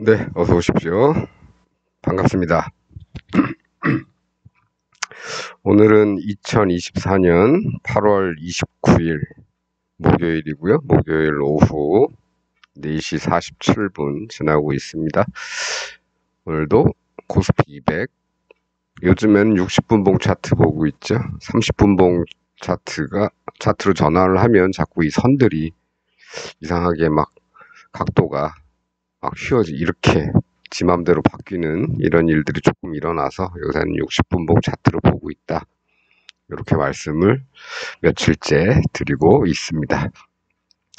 네, 어서 오십시오. 반갑습니다. 오늘은 2024년 8월 29일 목요일이고요. 목요일 오후 4시 47분 지나고 있습니다. 오늘도 코스피 200, 요즘에는 60분봉 차트 보고 있죠. 30분봉 차트로 전환을 하면 자꾸 이 선들이 이상하게 막 각도가 막 이렇게 지 맘대로 바뀌는 이런 일들이 조금 일어나서 요새는 60분봉 차트로 보고 있다. 이렇게 말씀을 며칠째 드리고 있습니다.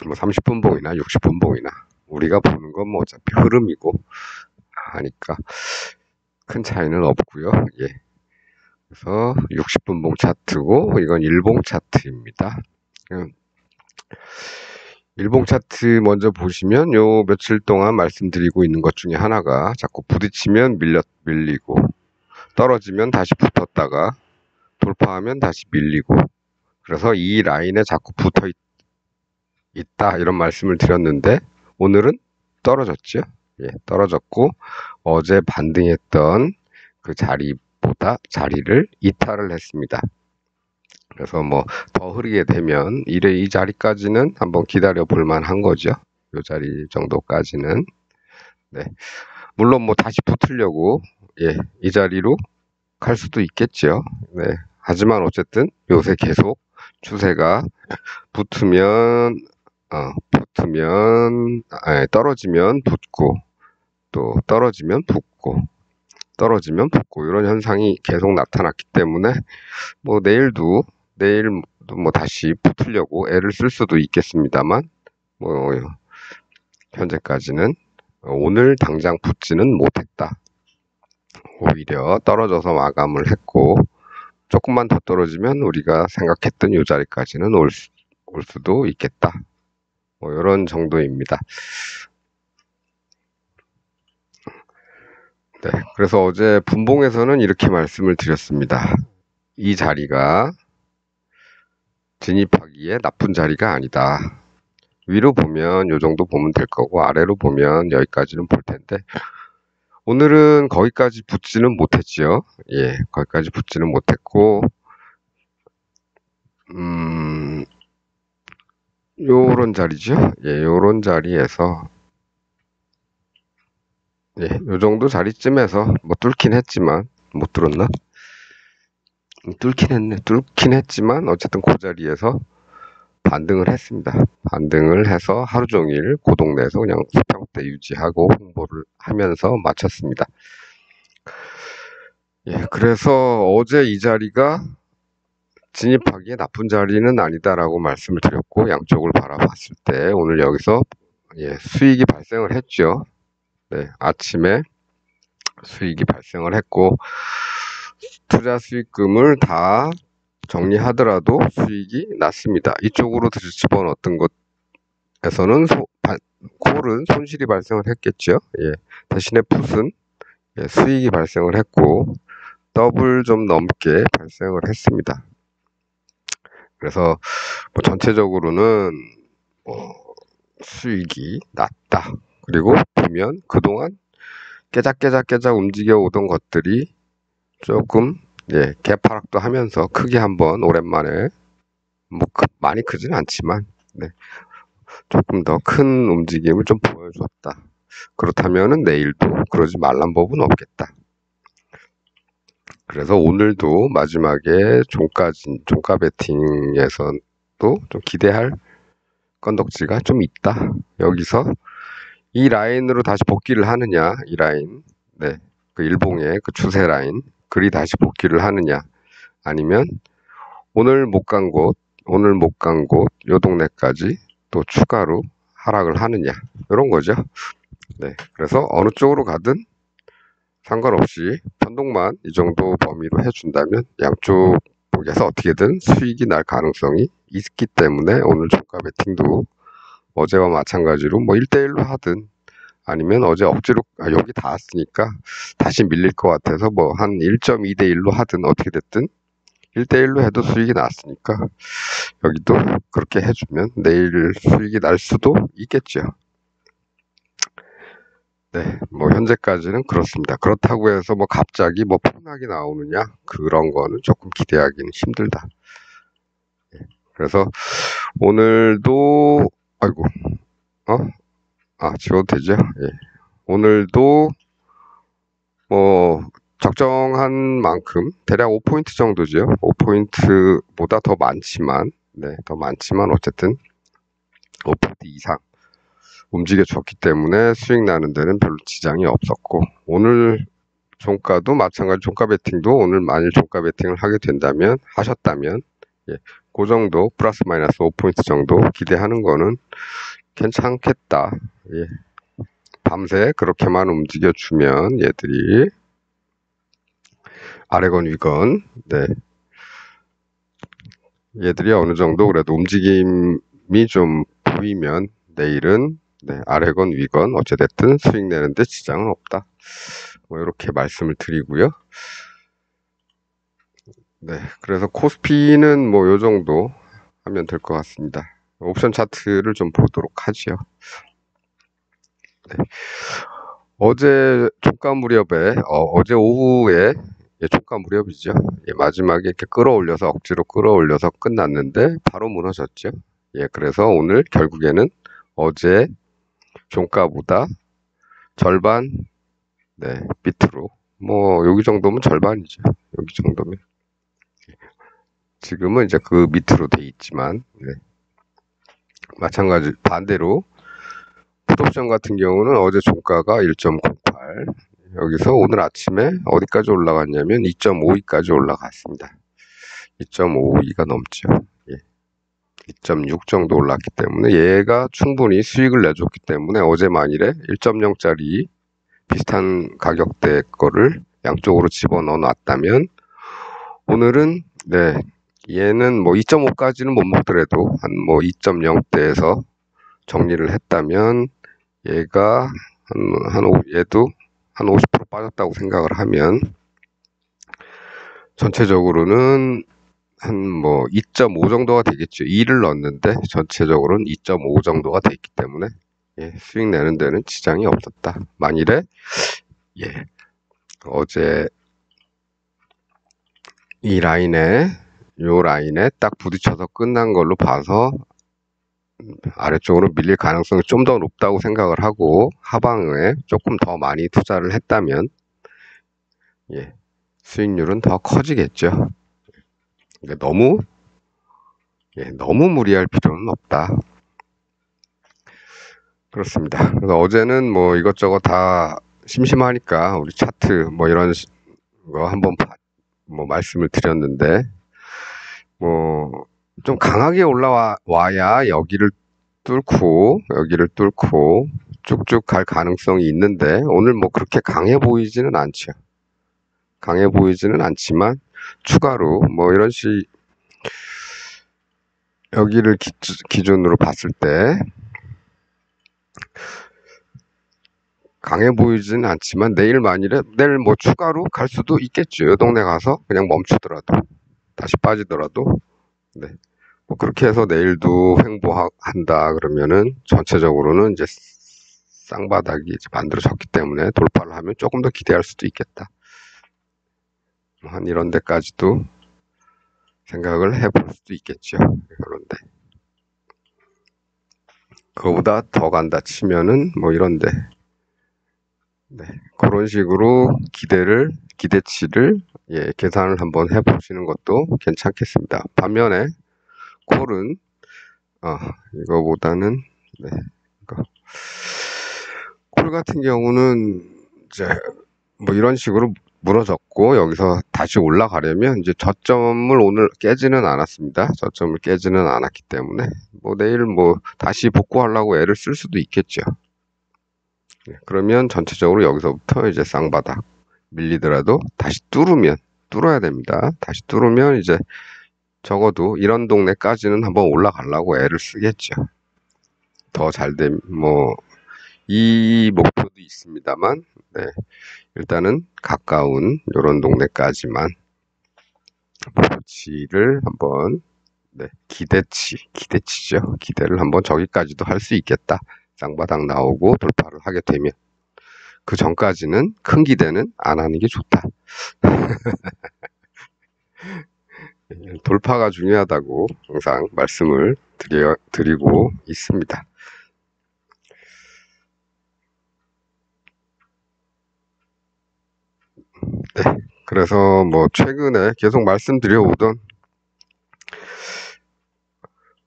뭐 30분봉이나 60분봉이나 우리가 보는 건 뭐 어차피 흐름이고 하니까 큰 차이는 없고요. 예. 그래서 60분봉 차트고 이건 일봉 차트입니다. 일봉 차트 먼저 보시면 요 며칠 동안 말씀드리고 있는 것 중에 하나가 자꾸 부딪히면 밀리고 떨어지면 다시 붙었다가 돌파하면 다시 밀리고, 그래서 이 라인에 자꾸 붙어 있다 이런 말씀을 드렸는데 오늘은 떨어졌죠. 예, 떨어졌고 어제 반등했던 그 자리보다 자리를 이탈을 했습니다. 그래서 뭐 더 흐르게 되면 이 자리까지는 한번 기다려 볼 만한 거죠. 이 자리 정도까지는. 네. 물론 뭐 다시 붙으려고 이 자리로 갈 수도 있겠죠. 네. 하지만 어쨌든 요새 계속 추세가 붙으면 떨어지면 붙고 또 떨어지면 붙고 떨어지면 붙고 이런 현상이 계속 나타났기 때문에 뭐 내일도 뭐 다시 붙으려고 애를 쓸 수도 있겠습니다만 뭐 현재까지는 오늘 당장 붙지는 못했다. 오히려 떨어져서 마감을 했고 조금만 더 떨어지면 우리가 생각했던 이 자리까지는 올 수도 있겠다. 뭐 이런 정도입니다. 네, 그래서 어제 분봉에서는 이렇게 말씀을 드렸습니다. 이 자리가 진입하기에 나쁜 자리가 아니다. 위로 보면 이 정도 보면 될 거고 아래로 보면 여기까지는 볼 텐데 오늘은 거기까지 붙지는 못했지요. 예, 거기까지 붙지는 못했고 요런 자리죠. 예, 요런 자리에서 요 정도 자리쯤에서 뭐 뚫긴 했지만 못 뚫었나? 뚫긴 했지만 어쨌든 그 자리에서 반등을 했습니다. 반등을 해서 하루 종일 그 동네에서 그냥 수평대 유지하고 홍보를 하면서 마쳤습니다. 예, 그래서 어제 이 자리가 진입하기에 나쁜 자리는 아니다라고 말씀을 드렸고 양쪽을 바라봤을 때 오늘 여기서 수익이 발생을 했죠. 네, 아침에 수익이 발생을 했고 투자 수익금을 다 정리하더라도 수익이 났습니다. 이쪽으로 집어넣었던 것에서는 콜은 손실이 발생을 했겠죠. 예, 대신에 풋은 수익이 발생을 했고 더블 좀 넘게 발생을 했습니다. 그래서 뭐 전체적으로는 수익이 났다. 그리고 보면 그동안 깨작깨작 움직여 오던 것들이 조금 개파락도 하면서 크게 한번 오랜만에 뭐 많이 크진 않지만 조금 더 큰 움직임을 좀 보여줬다. 그렇다면은 내일도 그러지 말란 법은 없겠다. 그래서 오늘도 마지막에 종가 베팅에서도 좀 기대할 건덕지가 좀 있다. 여기서 이 라인으로 다시 복귀를 하느냐, 이 라인, 그 일봉의 그 추세 라인, 그리 다시 복귀를 하느냐, 아니면 오늘 못 간 곳, 요 동네까지 또 추가로 하락을 하느냐, 이런 거죠. 네, 그래서 어느 쪽으로 가든 상관없이 변동만 이 정도 범위로 해준다면 양쪽에서 어떻게든 수익이 날 가능성이 있기 때문에 오늘 종가 베팅도 어제와 마찬가지로 뭐 1대1로 하든 아니면 어제 억지로 여기 닿았으니까 다시 밀릴 것 같아서 뭐 한 1.2대1로 하든 어떻게 됐든 1대1로 해도 수익이 났으니까 여기도 그렇게 해주면 내일 수익이 날 수도 있겠죠. 네, 뭐 현재까지는 그렇습니다. 그렇다고 해서 뭐 갑자기 뭐 폭락이 나오느냐 그런 거는 조금 기대하기는 힘들다. 그래서 오늘도 아이고 어? 지워도 되죠? 예. 오늘도 뭐 적정한 만큼 대략 5포인트 정도죠. 5포인트보다 더 많지만 더 많지만 어쨌든 5포인트 이상 움직여줬기 때문에 수익 나는 데는 별로 지장이 없었고 오늘 종가도 마찬가지 종가 베팅도 오늘 만일 종가 베팅을 하게 된다면 하셨다면 예, 그 정도 플러스 마이너스 5포인트 정도 기대하는 거는 괜찮겠다. 예. 밤새 그렇게만 움직여주면 얘들이 아래건 위건 얘들이 어느 정도 그래도 움직임이 좀 보이면 내일은 아래건 위건 어찌됐든 수익 내는데 지장은 없다. 뭐 이렇게 말씀을 드리고요. 그래서 코스피는 뭐 요 정도 하면 될 것 같습니다. 옵션 차트를 좀 보도록 하지요. 어제 종가 무렵에 어제 오후에 종가 무렵이죠. 마지막에 이렇게 끌어올려서 억지로 끌어올려서 끝났는데 바로 무너졌죠. 그래서 오늘 결국에는 어제 종가보다 절반 밑으로 뭐 여기 정도면 절반이죠. 여기 정도면 지금은 이제 그 밑으로 돼 있지만 마찬가지 반대로 풋옵션 같은 경우는 어제 종가가 1.08 여기서 오늘 아침에 어디까지 올라갔냐면 2.52까지 올라갔습니다. 2.52가 넘죠. 2.6 정도 올랐기 때문에 얘가 충분히 수익을 내줬기 때문에 어제 만일에 1.0짜리 비슷한 가격대 거를 양쪽으로 집어넣어 놨다면 오늘은 얘는 뭐 2.5까지는 못 먹더라도 한 뭐 2.0대에서 정리를 했다면 얘가 얘도 한 50% 빠졌다고 생각을 하면 전체적으로는 한 뭐 2.5 정도가 되겠죠. 2를 넣었는데 전체적으로는 2.5 정도가 됐기 때문에 수익 내는 데는 지장이 없었다. 만일에 어제 이 라인에 요 라인에 딱 부딪혀서 끝난 걸로 봐서 아래쪽으로 밀릴 가능성이 좀 더 높다고 생각을 하고 하방에 조금 더 많이 투자를 했다면 수익률은 더 커지겠죠. 그러니까 너무 무리할 필요는 없다. 그렇습니다. 그래서 어제는 뭐 이것저것 다 심심하니까 우리 차트 뭐 이런 거 한번 뭐 말씀을 드렸는데 뭐 좀 강하게 올라와야 여기를 뚫고 쭉쭉 갈 가능성이 있는데 오늘 뭐 그렇게 강해 보이지는 않죠. 강해 보이지는 않지만 추가로 뭐 이런 여기를 기준으로 봤을 때 강해 보이지는 않지만 내일 뭐 추가로 갈 수도 있겠죠. 이 동네 가서 그냥 멈추더라도 다시 빠지더라도 뭐 그렇게 해서 내일도 횡보한다 그러면은 전체적으로는 이제 쌍바닥이 이제 만들어졌기 때문에 돌파를 하면 조금 더 기대할 수도 있겠다. 한 이런 데까지도 생각을 해볼 수도 있겠죠. 그런데 그거보다 더 간다 치면은 뭐 이런데 그런 식으로 기대치를 계산을 한번 해보시는 것도 괜찮겠습니다. 반면에 콜은 이거보다는 콜 같은 경우는 이제 뭐 이런 식으로 무너졌고 여기서 다시 올라가려면 이제 저점을 오늘 깨지는 않았습니다. 저점을 깨지는 않았기 때문에 뭐 내일 뭐 다시 복구하려고 애를 쓸 수도 있겠죠. 그러면 전체적으로 여기서부터 이제 쌍바닥 밀리더라도 다시 뚫어야 됩니다. 다시 뚫으면 이제 적어도 이런 동네까지는 한번 올라가려고 애를 쓰겠죠. 더 잘되면 뭐 이 목표도 있습니다만 일단은 가까운 이런 동네까지만 목표치를 한번 기대치죠. 기대를 한번 저기까지도 할 수 있겠다. 쌍바닥 나오고 돌파를 하게 되면 그 전까지는 큰 기대는 안 하는 게 좋다. 돌파가 중요하다고 항상 말씀을 드리고 있습니다. 네. 그래서 뭐 최근에 계속 말씀드려오던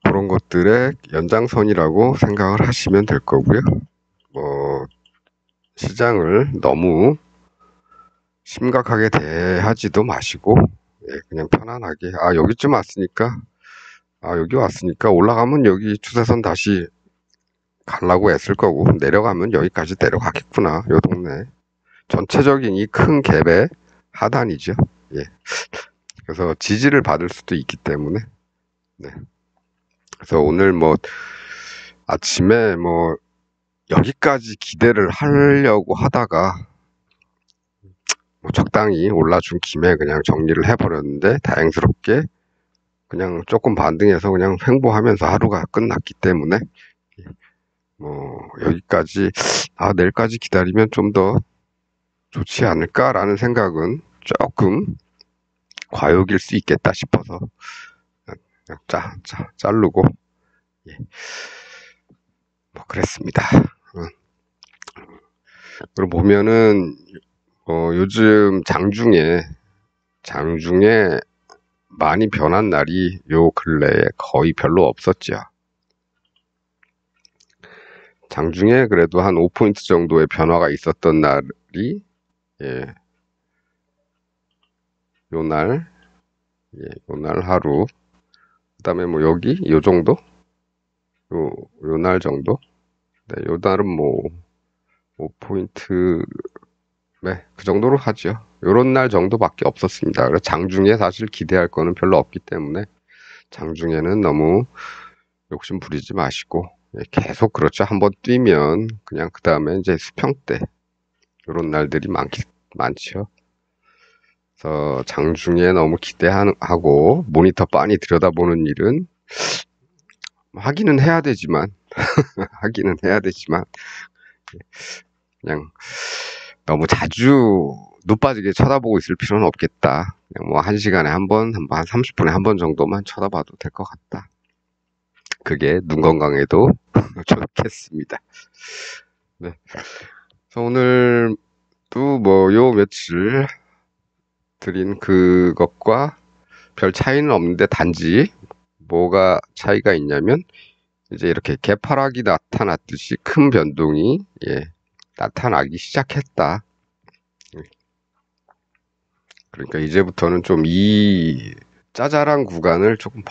그런 것들의 연장선이라고 생각을 하시면 될 거고요. 뭐 시장을 너무 심각하게 대하지도 마시고, 예, 그냥 편안하게, 여기 왔으니까 올라가면 여기 추세선 다시 가려고 애쓸 거고, 내려가면 여기까지 내려가겠구나, 요 동네. 전체적인 이 큰 갭의 하단이죠. 예. 그래서 지지를 받을 수도 있기 때문에, 네. 그래서 오늘 뭐 아침에 뭐 여기까지 기대를 하려고 하다가 뭐 적당히 올라준 김에 그냥 정리를 해버렸는데, 다행스럽게 그냥 조금 반등해서 그냥 횡보하면서 하루가 끝났기 때문에, 뭐 여기까지 내일까지 기다리면 좀 더 좋지 않을까라는 생각은 조금 과욕일 수 있겠다 싶어서 그냥 자르고, 예, 뭐 그랬습니다. 그리고 보면은 요즘 장중에 많이 변한 날이 요 근래에 거의 별로 없었죠. 장중에 그래도 한 5포인트 정도의 변화가 있었던 날이, 예, 요날 하루, 그 다음에 뭐 여기 요 정도, 요 날 정도, 네, 요 날은 뭐 5포인트, 네, 그 정도로 하죠. 요런 날 정도밖에 없었습니다. 그래서 장중에 사실 기대할 거는 별로 없기 때문에 장중에는 너무 욕심 부리지 마시고, 예, 계속 그렇죠. 한번 뛰면 그냥 그 다음에 이제 수평대 요런 날들이 많죠. 그래서 장중에 너무 기대하고 모니터 빤히 들여다보는 일은 하기는 해야 되지만 그냥 너무 자주 눈 빠지게 쳐다보고 있을 필요는 없겠다. 그냥 뭐 1시간에 한 번, 한 30분에 한 번 정도만 쳐다봐도 될 것 같다. 그게 눈 건강에도 좋겠습니다. 네. 그래서 오늘 또 뭐 요 며칠 드린 그것과 별 차이는 없는데, 단지 뭐가 차이가 있냐면 이제 이렇게 개파락이 나타났듯이 큰 변동이, 예, 나타나기 시작했다. 그러니까 이제부터는 좀 이 짜잘한 구간을 조금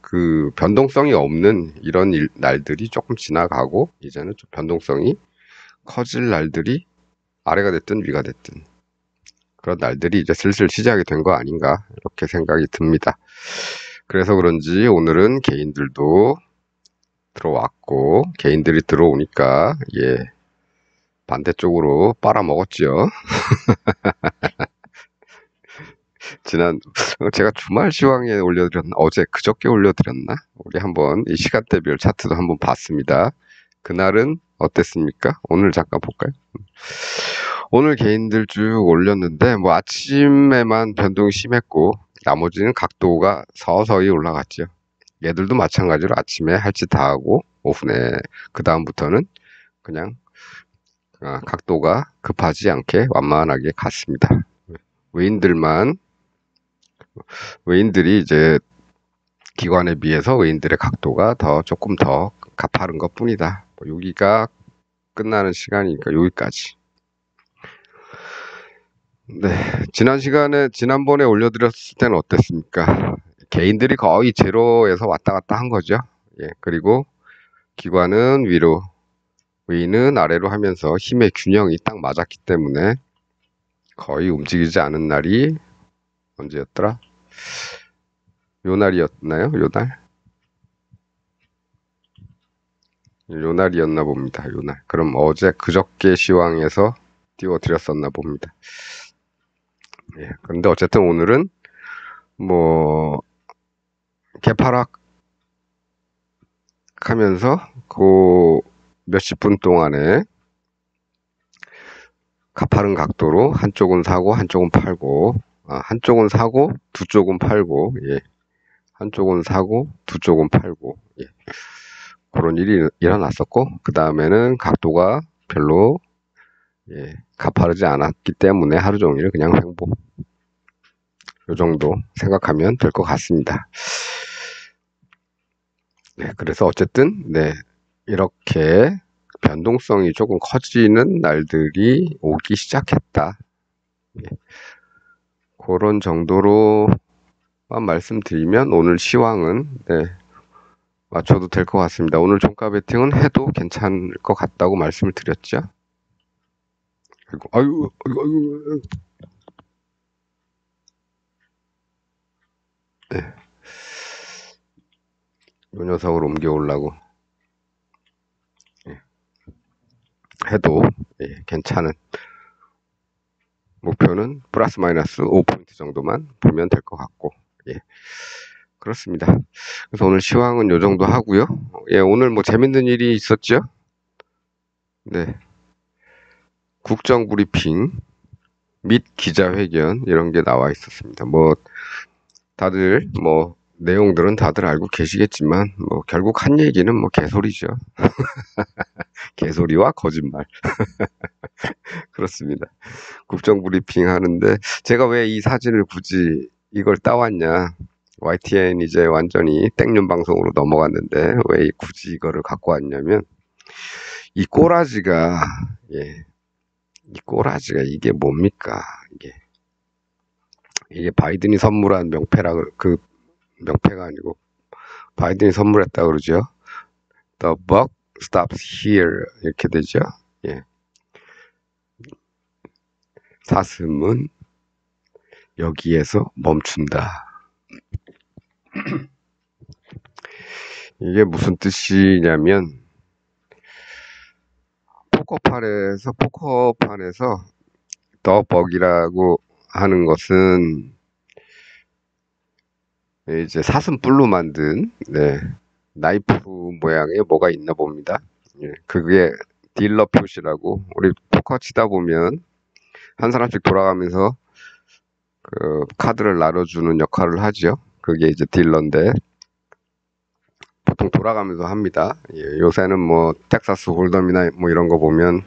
그 변동성이 없는 이런 날들이 조금 지나가고, 이제는 좀 변동성이 커질 날들이 아래가 됐든 위가 됐든 그런 날들이 이제 슬슬 시작이 된 거 아닌가, 이렇게 생각이 듭니다. 그래서 그런지 오늘은 개인들도 들어왔고, 개인들이 들어오니까, 예, 반대쪽으로 빨아먹었죠. 제가 주말 시황에 어제 그저께 올려드렸나? 우리 한번 이 시간대별 차트도 한번 봤습니다. 그날은 어땠습니까? 오늘 잠깐 볼까요? 오늘 개인들 쭉 올렸는데, 뭐 아침에만 변동이 심했고 나머지는 각도가 서서히 올라갔죠. 얘들도 마찬가지로 아침에 할 짓 다 하고 오후에 그 다음부터는 그냥 각도가 급하지 않게 완만하게 갔습니다. 외인들이 이제 기관에 비해서 외인들의 각도가 조금 더 가파른 것 뿐이다. 여기가 끝나는 시간이니까 여기까지. 네, 지난번에 올려드렸을 때는 어땠습니까? 개인들이 거의 제로에서 왔다 갔다 한 거죠. 예, 그리고 기관은 위로, 외인은 아래로 하면서 힘의 균형이 딱 맞았기 때문에 거의 움직이지 않은 날이 언제였더라? 요 날이었나요? 요 날이었나 봅니다. 요 날. 그럼 그저께 시황에서 띄워드렸었나 봅니다. 예, 근데 어쨌든 오늘은 뭐 개파락 하면서 그 몇십 분 동안에 가파른 각도로 한쪽은 사고 한쪽은 팔고, 한쪽은 사고 두 쪽은 팔고, 예. 한쪽은 사고 두 쪽은 팔고, 예. 그런 일이 일어났었고, 그 다음에는 각도가 별로 예, 가파르지 않았기 때문에 하루 종일 그냥 횡보. 요 정도 생각하면 될 것 같습니다. 네, 그래서 어쨌든 네, 이렇게 변동성이 조금 커지는 날들이 오기 시작했다. 예, 그런 정도로만 말씀드리면 오늘 시황은 네, 맞춰도 될 것 같습니다. 오늘 종가 베팅은 해도 괜찮을 것 같다고 말씀을 드렸죠. 아이고, 아이고, 아이고, 아이고. 네, 요 녀석을 옮겨오려고 예, 해도 예, 괜찮은 목표는 플러스 마이너스 5포인트 정도만 보면 될 것 같고, 예, 그렇습니다. 그래서 오늘 시황은 요 정도 하고요. 예, 오늘 뭐 재밌는 일이 있었죠? 네, 국정 브리핑 및 기자회견 이런 게 나와 있었습니다. 뭐 다들 뭐 내용들은 다들 알고 계시겠지만 뭐 결국 한 얘기는 뭐 개소리죠. 개소리와 거짓말. 그렇습니다. 국정 브리핑 하는데 제가 왜 이 사진을 굳이 이걸 따왔냐? YTN 이제 완전히 땡년 방송으로 넘어갔는데 왜 굳이 이거를 갖고 왔냐면 이 꼬라지가 예, 이 꼬라지가 이게 뭡니까? 이게 바이든이 선물한 명패라 그 명패가 아니고 바이든이 선물했다 그러죠. The buck stops here 이렇게 되죠. 예. 사슴은 여기에서 멈춘다. 이게 무슨 뜻이냐면 포커판에서 더 벅이라고 하는 것은 이제 사슴뿔로 만든 네, 나이프 모양의 뭐가 있나 봅니다. 예, 그게 딜러 표시라고 우리 포커 치다 보면 한 사람씩 돌아가면서 그 카드를 나눠주는 역할을 하죠. 그게 이제 딜러인데 보통 돌아가면서 합니다. 예, 요새는 뭐 텍사스 홀덤이나 뭐 이런 거 보면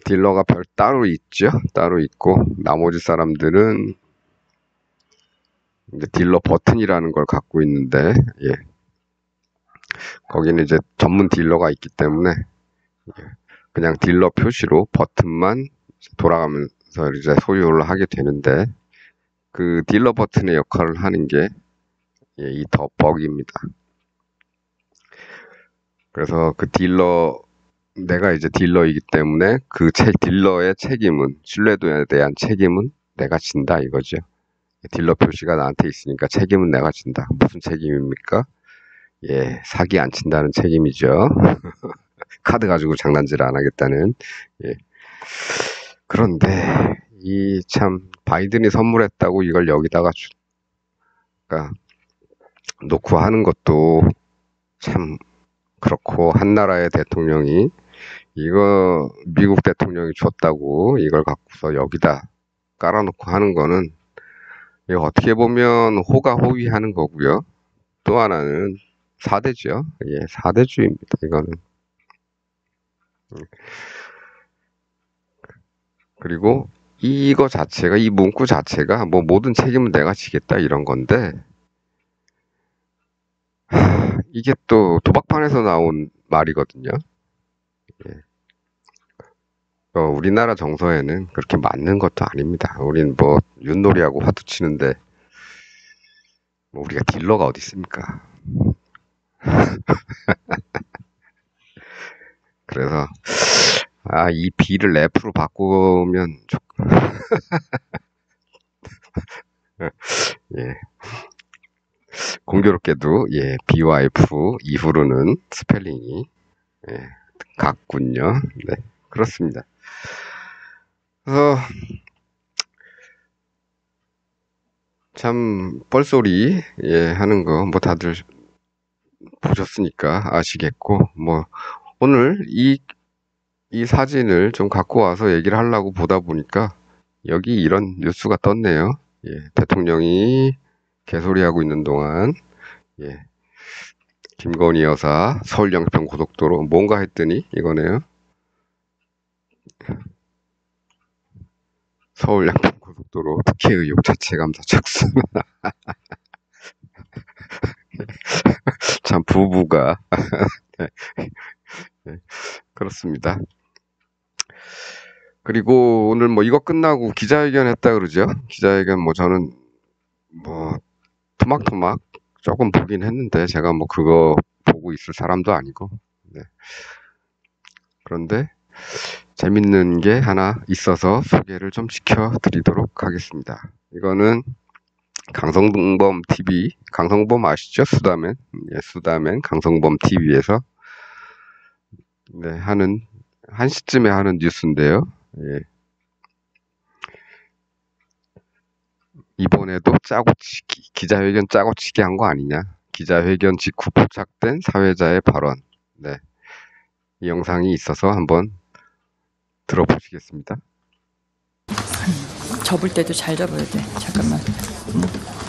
딜러가 별 따로 있죠. 따로 있고 나머지 사람들은 이제 딜러 버튼이라는 걸 갖고 있는데 예, 거기는 이제 전문 딜러가 있기 때문에 예, 그냥 딜러 표시로 버튼만 돌아가면서 이제 소유를 하게 되는데 그 딜러 버튼의 역할을 하는 게 이 더 버기입니다. 그래서 그 내가 이제 딜러이기 때문에 그 딜러의 책임은, 신뢰도에 대한 책임은 내가 진다 이거죠. 딜러 표시가 나한테 있으니까 책임은 내가 진다. 무슨 책임입니까? 예, 사기 안 친다는 책임이죠. 카드 가지고 장난질 안 하겠다는. 예. 그런데 이 참 바이든이 선물했다고 이걸 여기다가 그러니까 놓고 하는 것도 참 그렇고 한 나라의 대통령이 이거 미국 대통령이 줬다고 이걸 갖고서 여기다 깔아놓고 하는 거는 이거 어떻게 보면 호가호위하는 거고요. 또 하나는 사대죠. 예, 사대주의입니다. 이거는. 그리고 이거 자체가 이 문구 자체가 뭐 모든 책임은 내가 지겠다 이런 건데 이게 또 도박판에서 나온 말이거든요. 예. 우리나라 정서에는 그렇게 맞는 것도 아닙니다. 우린 뭐 윷놀이하고 화투 치는데 뭐 우리가 딜러가 어디 있습니까? 그래서 이 B를 F로 바꾸면 예. 공교롭게도 예, B와 F 이후로는 스펠링이 예, 같군요. 네, 그렇습니다. 그래서 참 뻘소리 예, 하는 거 뭐 다들 보셨으니까 아시겠고 뭐 오늘 이 이 사진을 좀 갖고 와서 얘기를 하려고 보다 보니까 여기 이런 뉴스가 떴네요. 예, 대통령이 개소리하고 있는 동안 예, 김건희 여사 서울 양평 고속도로 뭔가 했더니 이거네요. 서울 양평 고속도로 특혜 의혹 자체 감사 착수. 참 부부가 네, 네, 그렇습니다. 그리고 오늘 뭐 이거 끝나고 기자회견 했다 그러죠. 기자회견 뭐 저는 뭐 토막토막 조금 보긴 했는데 제가 뭐 그거 보고 있을 사람도 아니고 네. 그런데 재밌는 게 하나 있어서 소개를 좀 시켜드리도록 하겠습니다. 이거는 강성범 TV, 강성범 아시죠? 수다맨, 예, 수다맨 강성범 TV에서 네, 하는 1시쯤에 하는 뉴스인데요. 예. 이번에도 짜고치기, 기자회견 짜고치기 한 거 아니냐? 기자회견 직후 포착된 사회자의 발언. 네, 이 영상이 있어서 한번 들어보시겠습니다. 접을 때도 잘 접어야 돼. 잠깐만.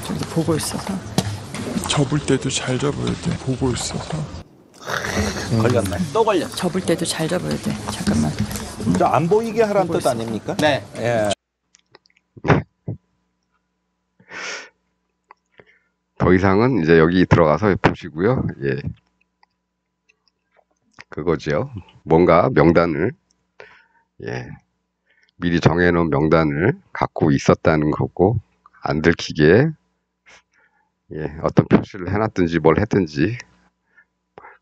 저기 보고 있어서. 접을 때도 잘 접어야 돼. 보고 있어서. 걸렸네. 또 걸렸. 접을 때도 잘 접어야 돼. 잠깐만. 저 안 보이게 하라는 보고 뜻 있어. 아닙니까? 네. 예. 더 이상은 이제 여기 들어가서 보시고요. 예. 그거죠. 뭔가 명단을, 예. 미리 정해놓은 명단을 갖고 있었다는 거고, 안 들키게, 예. 어떤 표시를 해놨든지 뭘 했든지,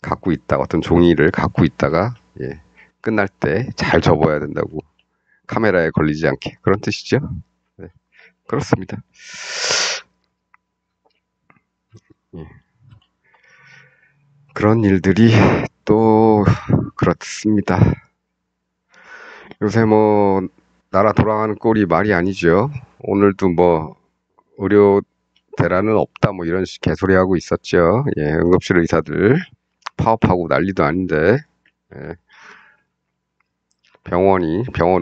갖고 있다, 어떤 종이를 갖고 있다가, 예. 끝날 때 잘 접어야 된다고. 카메라에 걸리지 않게. 그런 뜻이죠. 네. 그렇습니다. 예. 그런 일들이 또 그렇습니다. 요새 뭐 나라 돌아가는 꼴이 말이 아니죠. 오늘도 뭐 의료 대란은 없다 뭐 이런 개소리 하고 있었죠. 예, 응급실 의사들 파업하고 난리도 아닌데 예. 병원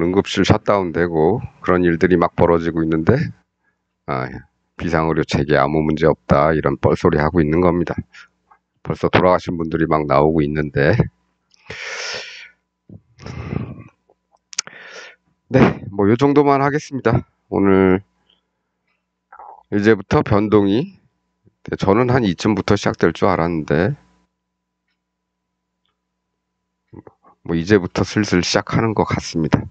응급실 셧다운되고 그런 일들이 막 벌어지고 있는데 비상의료 체계 아무 문제 없다 이런 뻘소리 하고 있는 겁니다. 벌써 돌아가신 분들이 막 나오고 있는데 네, 뭐 요 정도만 하겠습니다. 오늘 이제부터 변동이 저는 한 이쯤부터 시작될 줄 알았는데 뭐 이제부터 슬슬 시작하는 것 같습니다.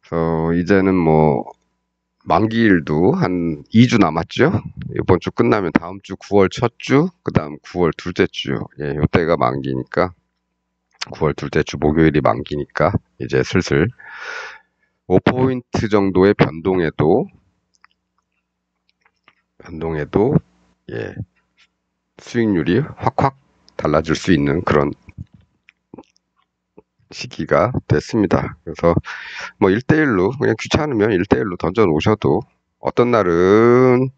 그래서 이제는 뭐 만기일도 한 2주 남았죠. 이번 주 끝나면 다음 주 9월 첫 주, 그 다음 9월 둘째 주, 예, 요때가 만기니까 9월 둘째 주 목요일이 만기니까 이제 슬슬 5포인트 정도의 변동에도 예, 수익률이 확확 달라질 수 있는 그런 시기가 됐습니다. 그래서 뭐 1대1로 그냥 귀찮으면 1대1로 던져 놓으셔도 어떤 날은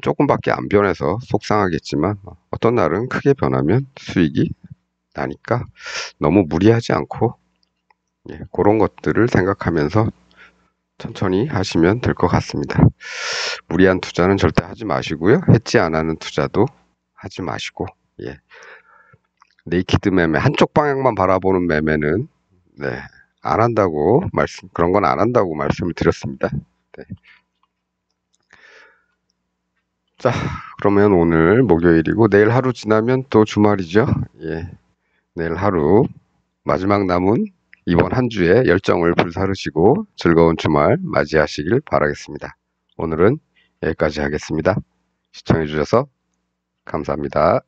조금밖에 안 변해서 속상하겠지만 어떤 날은 크게 변하면 수익이 나니까 너무 무리하지 않고 예, 그런 것들을 생각하면서 천천히 하시면 될 것 같습니다. 무리한 투자는 절대 하지 마시고요. 해지 안 하는 투자도 하지 마시고 예. 네이키드 매매 한쪽 방향만 바라보는 매매는 네, 안 한다고 그런 건 안 한다고 말씀을 드렸습니다. 네. 자, 그러면 오늘 목요일이고 내일 하루 지나면 또 주말이죠. 예. 내일 하루 마지막 남은 이번 한 주에 열정을 불사르시고 즐거운 주말 맞이하시길 바라겠습니다. 오늘은 여기까지 하겠습니다. 시청해 주셔서 감사합니다.